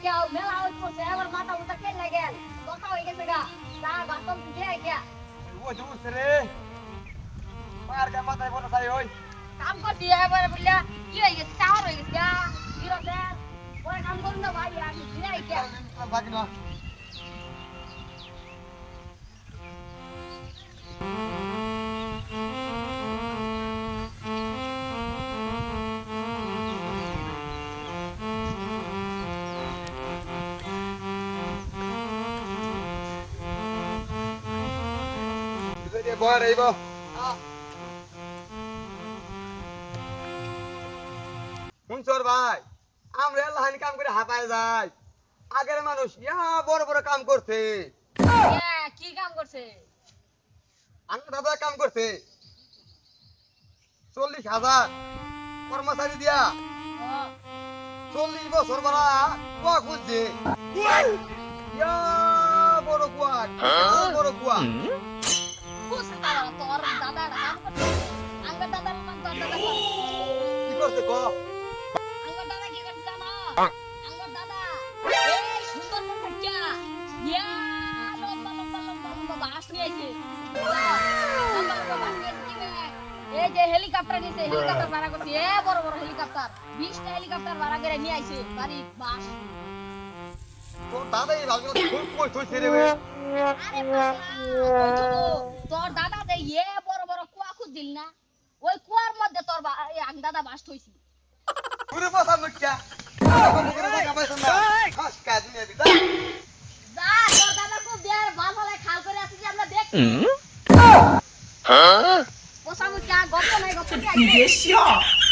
क्या मेला आउट को से और माता उतर के ले गया बका हो गया सगा सा बातों तुझे है क्या वो दूर से रे मार के माथा बोला साई होय काम को दिया है बड़े बोलिया ये टावर हो गया हीरो से वो काम करूंगा भाई यार ये है क्या भागना ये बोल रही बो শুনছর ভাই আমরা আল্লাহর কাম করে হাঁপায় যাই আগের মানুষ ইয়া বড় বড় কাম করছে কি কাম করছে আঙ্গ দাদা কাম করছে 40,000 কর্মচারী দিয়া 40 বছর বড় কুয়া খুঁজছে ইয়া বড় কুয়া বড় কুয়া তোর দাদা কাম করছে আঙ্গ দাদা নাম দাদা কি করছে কো আঙ্গ দাদা কি করছে জানো আঙ্গ দাদা এই সুন্দর মরচা ইয়া লম্বা বাস নিয়ে আইছে লম্বা বাস নিয়ে আইছে এই যে হেলিকপ্টার নিছে হেলিকপ্টার ভাড়া করছে এ বড় বড় হেলিকপ্টার 20টা হেলিকপ্টার ভাড়া করে নিয়ে আইছে বাড়ি বাস তোর দাদা এই ভালো খুব কই থইছে রে আরে বাবা তোর দাদা দে এ বড় বড় কুয়া খুদ দিল না ওই কুয়ার মধ্যে তোর আং দাদা বাস থইছি পুরো পাছা মুখ্যা যা তোর দাদা খুব দেয়ার ভালো ভালো খাল করে আসি যে আমরা দেখি পোষা মুখ্যা গপ্প নাই গপ্প কি আছে